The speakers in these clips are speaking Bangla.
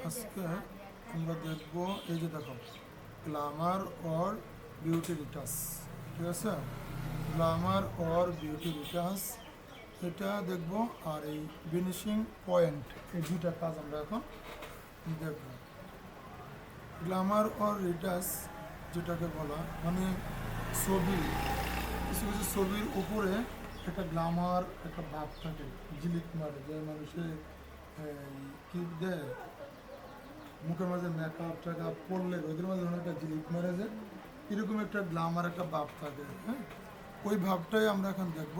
আজকে আমরা দেখব এই যে দেখো গ্ল্যামার অর বিউটি রিটাচ, ঠিক আছে? গ্ল্যামার অর বিউটি রিটাচ এটা দেখব, আর এই ফিনিশিং পয়েন্ট, এই দুইটা কাজ আমরা এখন দেখব। গ্ল্যামার অর রিটাচ যেটাকে বলা মানে ছবি, কিছু কিছু ছবির উপরে একটা গ্ল্যামার একটা ভাব থাকে, ঝিলিক মারে, যে মানুষে কি দেয় মুখের মাঝে মেকআপ টেকআপ পরলে ওদের মাঝে একটা ঝিলিক মারে, যে এরকম একটা গ্ল্যামার একটা ভাব থাকে। হ্যাঁ, ওই ভাবটাই আমরা এখন দেখব।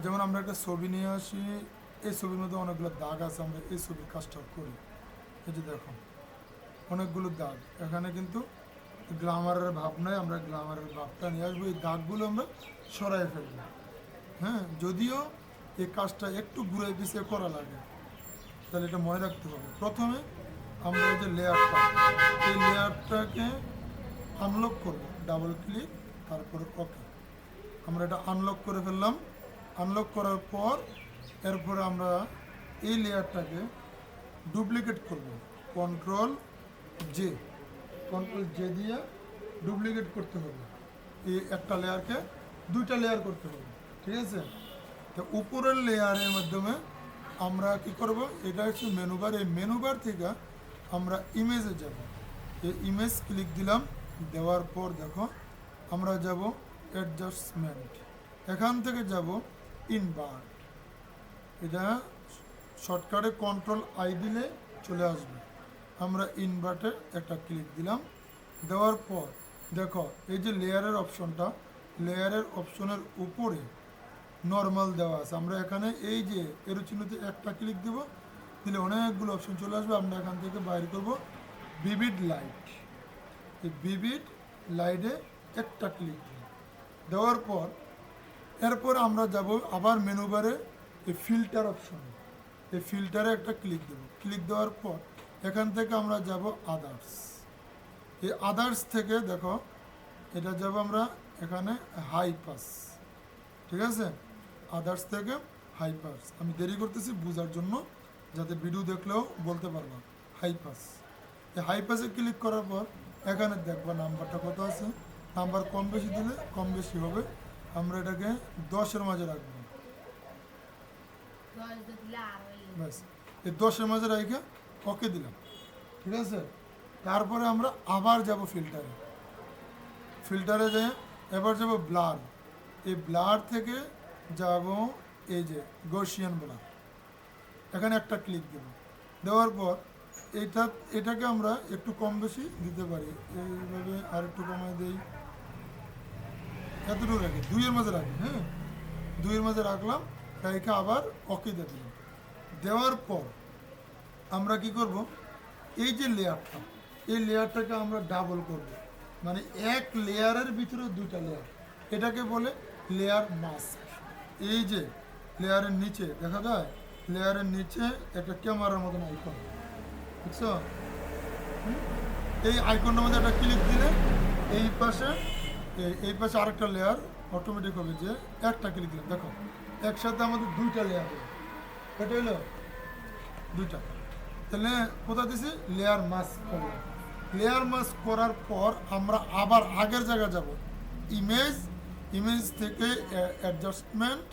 যেমন আমরা একটা ছবি নিয়ে আসি, এই ছবির মধ্যে অনেকগুলো দাগ আছে, আমরা এই ছবির কাজটা করি। এই যে দেখো অনেকগুলো দাগ, এখানে কিন্তু গ্ল্যামারের ভাব নয়, আমরা গ্ল্যামারের ভাবটা নিয়ে আসবো, এই দাগগুলো আমরা সরাই ফেলবো। হ্যাঁ, যদিও এই কাজটা একটু ঘুরে পিছিয়ে করা লাগে, তাহলে এটা মনে রাখতে হবে। প্রথমে আমরা এই যে লেয়ারটা, এই লেয়ারটাকে আনলক করব, ডাবল ক্লিক, তারপরে ওকে। আমরা এটা আনলক করে ফেললাম। আনলক করার পর এরপরে আমরা এই লেয়ারটাকে ডুপ্লিকেট করব, কন্ট্রোল জে, কন্ট্রোল জে দিয়ে ডুপ্লিকেট করতে হবে। এই একটা লেয়ারকে দুইটা লেয়ার করতে হবে, ঠিক আছে? তো উপরের লেয়ারের মাধ্যমে আমরা কি করব, এটা হচ্ছে মেনু বার, এই মেনু বার থেকে আমরা ইমেজে যাব। এই ইমেজ ক্লিক দিলাম, দেওয়ার পর দেখো আমরা যাব অ্যাডজাস্টমেন্ট, এখান থেকে যাব ইনভার্ট। এটা শর্টকাটে কন্ট্রোল আই দিলে চলে আসবে। আমরা ইনভার্টে একটা ক্লিক দিলাম, দেওয়ার পর দেখো এই যে লেয়ারের অপশনটা, লেয়ারের অপশনের উপরে নর্মাল দেওয়া আছে। আমরা এখানে এই যে এর চিহ্নতে একটা ক্লিক দেব, দিলে অনেকগুলো অপশন চলে আসবে। আমরা এখান থেকে বাইর করব ভিভিড লাইট, এই ভিভিড লাইটে একটা ক্লিক দেব, দেওয়ার পর এরপর আমরা যাব আবার মেনু বারে এই ফিল্টার অপশনে, এই ফিল্টারে একটা ক্লিক দেব। ক্লিক দেওয়ার পর এখান থেকে আমরা যাব আদার্স, এই আদার্স থেকে দেখো এটা যাব আমরা এখানে হাই পাস, ঠিক আছে? আদার্স থেকে হাই পাস, আমি দেরি করতেছি বোঝার জন্য, যাতে ভিডিও দেখলেও বলতে পারবা। হাই পাস, এই হাই পাসে ক্লিক করার পর এখানে দেখবা নাম্বারটা কত আছে। নাম্বার কম বেশি দিলে কম বেশি হবে। আমরা এটাকে 10-এর মাঝে রাখবো, ব্যাস। এই 10-এর মাঝে রেখে ওকে দিলাম, ঠিক আছে? তারপরে আমরা আবার যাব ফিল্টারে, ফিল্টারে যেয়ে এবার যাব ব্লার, এই ব্লার থেকে যাব এই যে গসিয়ান ব্লার, এখানে একটা ক্লিক দেব, দেওয়ার পর এটাকে আমরা একটু কম বেশি দিতে পারি, এইভাবে আর একটু কমাই দিই, এতটুকু রাখি, 2-এর মাঝে রাখি। হ্যাঁ, 2-এর মাঝে রাখলাম, রেখে আবার ওকে দিয়ে দিলাম। দেওয়ার পর আমরা কি করব, এই যে লেয়ারটা, এই লেয়ারটাকে আমরা ডাবল করব, মানে এক লেয়ারের ভিতরে দুইটা লেয়ার, এটাকে বলে লেয়ার মাস্ক। এই যে লেয়ারের নিচে দেখা যায়, লেয়ারের নিচে একটা ক্যামেরার মতন আইকন, বুঝছো? এই আইকনটার মধ্যে একটা ক্লিক দিলে এই পাশে আরেকটা লেয়ার অটোমেটিক হবে, যে একটা ক্লিক দিলে দেখো একসাথে আমাদের দুইটা লেয়ার হবে। এটা হলো দুইটা, তাহলে কোথায় দিছি লেয়ার মাস্ক করলাম। লেয়ার মাস্ক করার পর আমরা আবার আগের জায়গায় যাব, ইমেজ, ইমেজ থেকে অ্যাডজাস্টমেন্ট,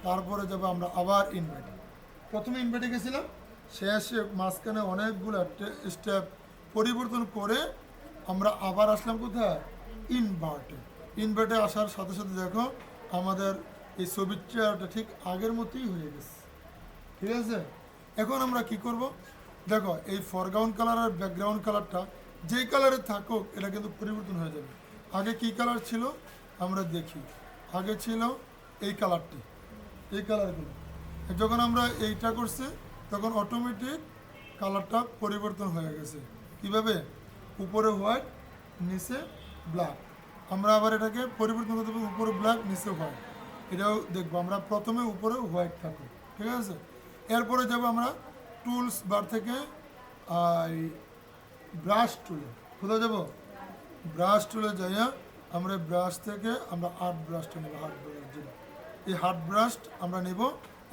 তারপরে যাব আমরা আবার ইনভার্টে। প্রথমে ইনভার্টে গেছিলাম, শেষে মাঝখানে অনেকগুলো স্টেপ পরিবর্তন করে আমরা আবার আসলাম কোথায়, ইনভার্টে। ইনভার্টে আসার সাথে সাথে দেখো আমাদের এই ছবির চেয়ারটা ঠিক আগের মতোই হয়ে গেছে, ঠিক আছে? এখন আমরা কি করব, দেখো এই ফরগ্রাউন্ড কালার আর ব্যাকগ্রাউন্ড কালারটা যেই কালারে থাকুক এটা কিন্তু পরিবর্তন হয়ে যাবে। আগে কি কালার ছিল আমরা দেখি, আগে ছিল এই কালারটি, এই কালারগুলো। যখন আমরা এইটা করছি তখন অটোমেটিক কালারটা পরিবর্তন হয়ে গেছে। কিভাবে, উপরে হোয়াইট নিচে ব্ল্যাক। আমরা আবার এটাকে পরিবর্তন করতে পারি, উপরে ব্ল্যাক নিচে হোয়াইট, এটাও দেখবো। আমরা প্রথমে উপরে হোয়াইট থাকবো, ঠিক আছে? এরপরে যাব আমরা টুলস বার থেকে ব্রাশ টুলে, কোথায় যাব, ব্রাশ টুলে যাইয়া আমরা ব্রাশ থেকে আমরা আর্ট ব্রাশটা নেব, হার্ড ব্রাশ যেটা, এই হার্ড ব্রাশ আমরা নেব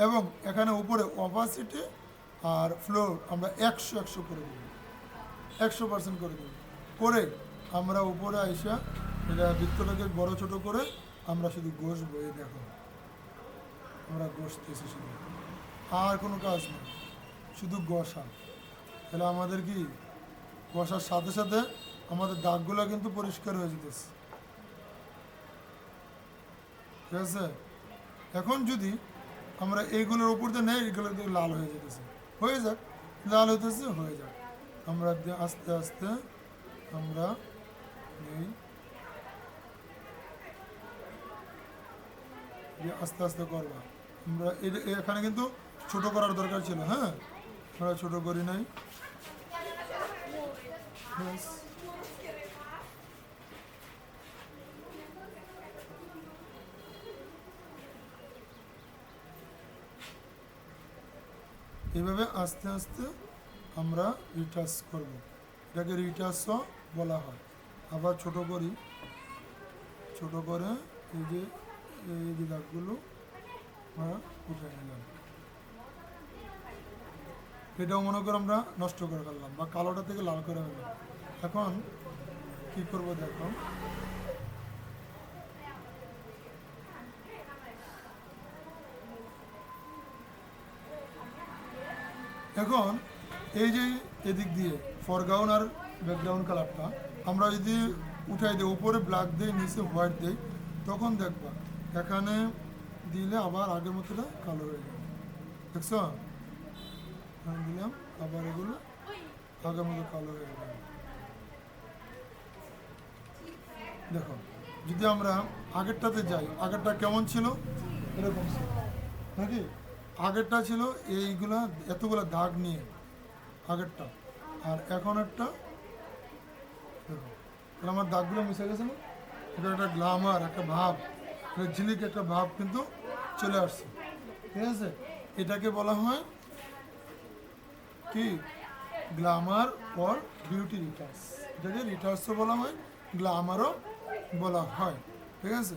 এবং এখানে উপরে অপাসিটি আর ফ্লোর আমরা 100 করে দেবো, 100% করে দেবো। করে আমরা উপরে আইসা এটা বৃত্তটাকে বড় ছোট করে আমরা শুধু গোশ বয়ে দেখো, আমরা গোসতেছি শুধু, আর কোনো কাজ নেই, শুধু গোসা। তাহলে আমাদের কি গোসার সাথে সাথে আমাদের দাগগুলো কিন্তু পরিষ্কার হয়ে যেতেছে, ঠিক আছে। এখন যদি আমরা এইগুলোর উপর দিয়ে নেই, এগুলো দিয়ে লাল হয়ে যেতেছে, হয়ে যাক, লাল হইতেছে হয়ে যাক, আমরা আস্তে আস্তে আমরা নেই, আস্তে আস্তে করবা। আমরা এখানে কিন্তু ছোট করার দরকার ছিল, হ্যাঁ আমরা ছোট করি নাই। ব্যাস। এইভাবে আস্তে আস্তে আমরা রিটাচ করব, এটাকে রিটাচও বলা হয়। আবার ছোট করি, ছোট করে এই যে দাগগুলো আমরা উঠে নিলাম, এটাও মনে করে আমরা নষ্ট করে ফেললাম বা কালোটা থেকে লাল করে ফেললাম। এখন কি করব দেখো, এখন এই যে এদিক দিয়ে ফরগ্রাউন্ড আর ব্যাকগ্রাউন্ড কালারটা আমরা যদি উঠাই দিই, উপরে ব্ল্যাক দিই, নিচে হোয়াইট দিই, তখন দেখবা এখানে দিলে আবার আগের মতোটা কালো হয়ে যাবে, দেখছো, দিলাম আবার এগুলো আগের মতো কালো হয়ে যাবে। দেখো যদি আমরা আগেরটাতে যাই, আগেরটা কেমন ছিল, এরকম ছিল নাকি, আগেরটা ছিল এইগুলা এতগুলা দাগ নিয়ে আগেরটা, আর এখন একটা দেখো, তাহলে আমার দাগগুলো মিশে গেছে না, এটা একটা গ্লামার, একটা ভাব, একটা ঝিলিক, একটা ভাব কিন্তু চলে আসছে, ঠিক আছে। এটাকে বলা হয় কি, গ্লামার অর বিউটি রিটাচ, এটাকে রিটাচও বলা হয়, গ্লামারও বলা হয়, ঠিক আছে।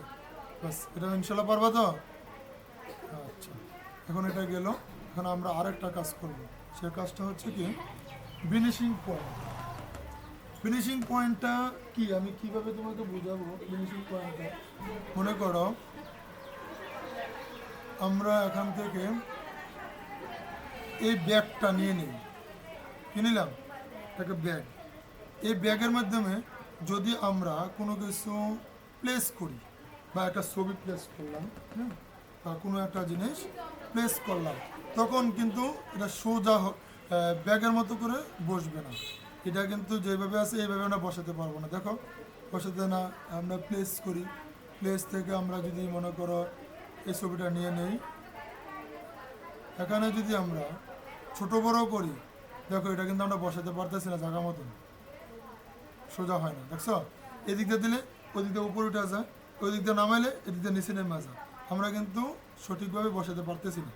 বাস, এটা ইনশাল্লাহ পারবা তো? আচ্ছা, এখন এটা গেল, এখন আমরা আরেকটা কাজ করব, সে কাজটা হচ্ছে কি ফিনিশিং পয়েন্ট। ফিনিশিং পয়েন্টটা কি আমি কিভাবে তোমাকে বোঝাবো ফিনিশিং পয়েন্টটা, মনে করো আমরা এখান থেকে এই ব্যাগটা নিয়ে নিই, কি নিলাম, একটা ব্যাগ, এই ব্যাগের মাধ্যমে যদি আমরা কোনো কিছু প্লেস করি বা একটা ছবি প্লেস করলাম, হ্যাঁ, বা কোনো একটা জিনিস প্লেস করলাম, তখন কিন্তু এটা সোজা ব্যাগের মতো করে বসবে না, এটা কিন্তু যেভাবে আছে এইভাবে আমরা বসাতে পারবো না। দেখো বসাতে না, আমরা প্লেস করি, প্লেস থেকে আমরা যদি মনে করো এই ছবিটা নিয়ে নেই, এখানে যদি আমরা ছোট বড় করি, দেখো এটা কিন্তু আমরা বসাতে পারতেছি না, জায়গা মতন সোজা হয় না, দেখছো, এদিক দিয়ে দিলে ওই দিক দিয়ে উপরে উঠে যায়, ওই দিক দিয়ে নামাইলে এদিক দিয়ে নিচে নেমে যায়, আমরা কিন্তু সঠিকভাবে বসাতে পারতেছি না,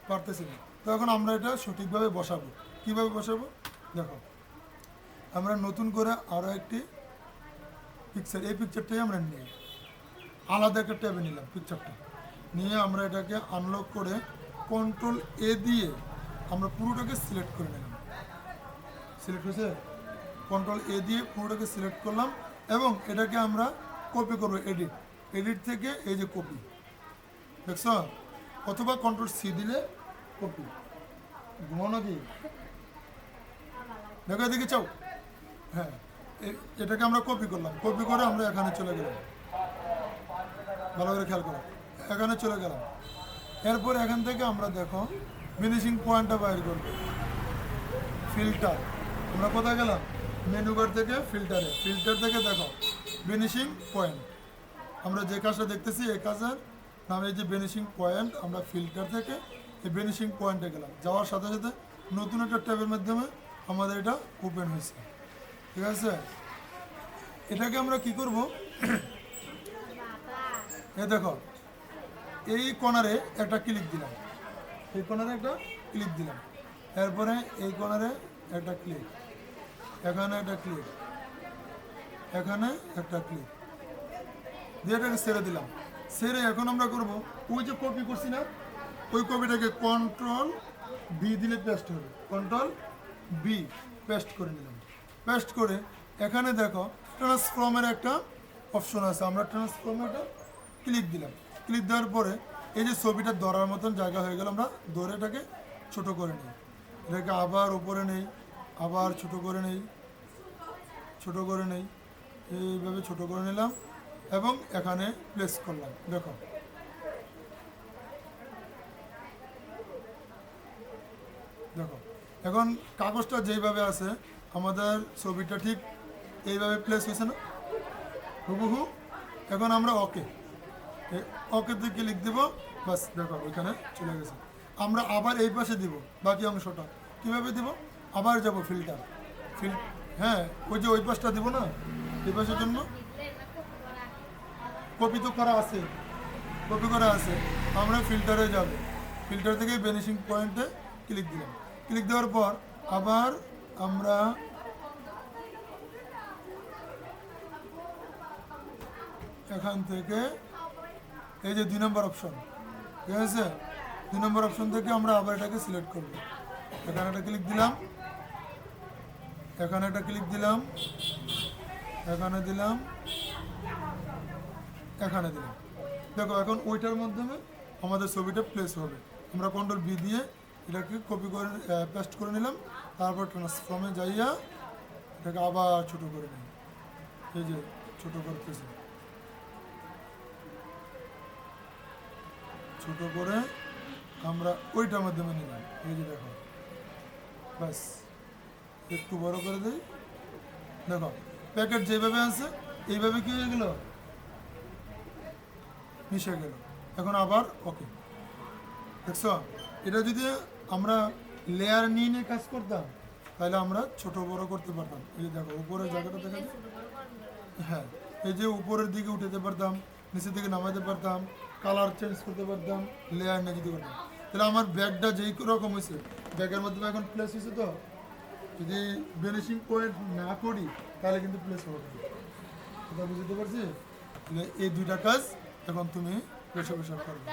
পারতেছি না। তো এখন আমরা এটা সঠিকভাবে বসাবো, কিভাবে বসাবো দেখো, আমরা নতুন করে আরও একটি পিকচার, এই পিকচারটাই আমরা নিই, আলাদা একটা ট্যাবে নিলাম পিকচারটা, নিয়ে আমরা এটাকে আনলক করে কন্ট্রোল এ দিয়ে আমরা পুরোটাকে সিলেক্ট করে নিলাম, সিলেক্ট হয়েছে, কন্ট্রোল এ দিয়ে পুরোটাকে সিলেক্ট করলাম, এবং এটাকে আমরা কপি করবো, এডিট থেকে এই যে কপি, দেখছো, অথবা কন্ট্রোল সি দিলে কপি, ঘুমাও নাকি, দেখো এদিকে চাও, হ্যাঁ, এটাকে আমরা কপি করলাম, কপি করে আমরা এখানে চলে গেলাম, ভালো করে খেয়াল করো, এখানে চলে গেলাম, এরপর এখান থেকে আমরা দেখো ফিনিশিং পয়েন্টটা বাইর করব, ফিল্টার, আমরা কোথায় গেলাম, মেনু বার থেকে ফিল্টারে, ফিল্টার থেকে দেখো ফিনিশিং পয়েন্ট, আমরা যে কাজটা দেখতেছি এই কাজের নাম এই যে ফিনিশিং পয়েন্ট, আমরা ফিল্টার থেকে এই ফিনিশিং পয়েন্টে গেলাম, যাওয়ার সাথে সাথে নতুন একটা ট্যাবের মাধ্যমে আমাদের এটা ওপেন হয়েছে, ঠিক আছে। এটাকে আমরা কি করব, এ দেখো এই কর্নারে একটা ক্লিক দিলাম, এই কর্নারে একটা ক্লিক দিলাম, এরপরে এই কর্নারে একটা ক্লিক, এখানে একটা ক্লিক, এখানে একটা ক্লিক দিয়ে এটাকে ছেড়ে দিলাম, ছেড়ে এখন আমরা করব ওই যে কপি করছি না, ওই কপিটাকে কন্ট্রোল বি দিলে পেস্ট হবে, কন্ট্রোল বি, পেস্ট করে নিলাম। পেস্ট করে এখানে দেখো ট্রান্সফর্মের একটা অপশন আছে, আমরা ট্রান্সফর্মেরটা ক্লিক দিলাম। ক্লিক দেওয়ার পরে এই যে ছবিটা ধরার মতন জায়গা হয়ে গেল, আমরা ধরে এটাকে ছোটো করে নিই। এটাকে আবার উপরে নেই, আবার ছোটো করে নেই, ছোটো করে নেই, এইভাবে ছোটো করে নিলাম এবং এখানে প্লেস করলাম। দেখো দেখো এখন কাগজটা যেইভাবে আছে আমাদের ছবিটা ঠিক এইভাবে প্লেস হয়েছে না, হুবহু। এখন আমরা ওকে, ওকেতে ক্লিক দিব, বাস দেখো ওইখানে চলে গেছে। আমরা আবার এই পাশে দিব বাকি অংশটা, কীভাবে দিব, আবার যাব ফিল্টার, হ্যাঁ ওই যে ওই পাশটা দিব না, এই পাশের জন্য কপি তো করা আছে, কপি করা আছে, আমরা ফিল্টারে যাব, ফিল্টার থেকে ভ্যানিশিং পয়েন্টে ক্লিক দিলাম। ক্লিক দেওয়ার পর আবার আমরা এখান থেকে এই যে 2 নম্বর অপশন, ঠিক আছে, 2 নম্বর অপশন থেকে আমরা আবার এটাকে সিলেক্ট করব। এখানে একটা ক্লিক দিলাম, এখানে একটা ক্লিক দিলাম, এখানে দিলাম, এখানে দিলাম। দেখো এখন ওইটার মাধ্যমে আমাদের ছবিটা প্লেস হবে। আমরা কন্ট্রোল বি দিয়ে এটাকে কপি করে পেস্ট করে নিলাম, তারপর ট্রান্সফর্মে যাইয়া এটাকে আবার ছোট করে নিই, এই যে ছোট করতেছি, ছোট করে আমরা ওইটার মাধ্যমে নিলাম, এই যে দেখো, ব্যাস একটু বড় করে দিই। দেখো প্যাকেট যেভাবে আছে এইভাবে কি হয়ে গেল, মিশে গেল। এখন আবার ওকে, দেখছো, এটা যদি আমরা লেয়ার নিয়ে নিয়ে কাজ করতাম তাহলে আমরা ছোট বড় করতে পারতাম। এই যে দেখো উপরের জায়গাটা দেখা যায়, হ্যাঁ এই যে উপরের দিকে উঠাতে পারতাম, নিচের দিকে নামাতে পারতাম, কালার চেঞ্জ করতে পারতাম, লেয়ার নিয়ে যেতে পারতাম। তাহলে আমার ব্যাগটা যেই রকম হয়েছে, ব্যাগের মাধ্যমে এখন প্লেস হয়েছে, তো যদি ভ্যানিশিং পয়েন্ট না করি তাহলে কিন্তু প্লেস হবে না। কথা বুঝতে পারছি? এই 2টা কাজ এখন তুমি পেশা পেশা করবে।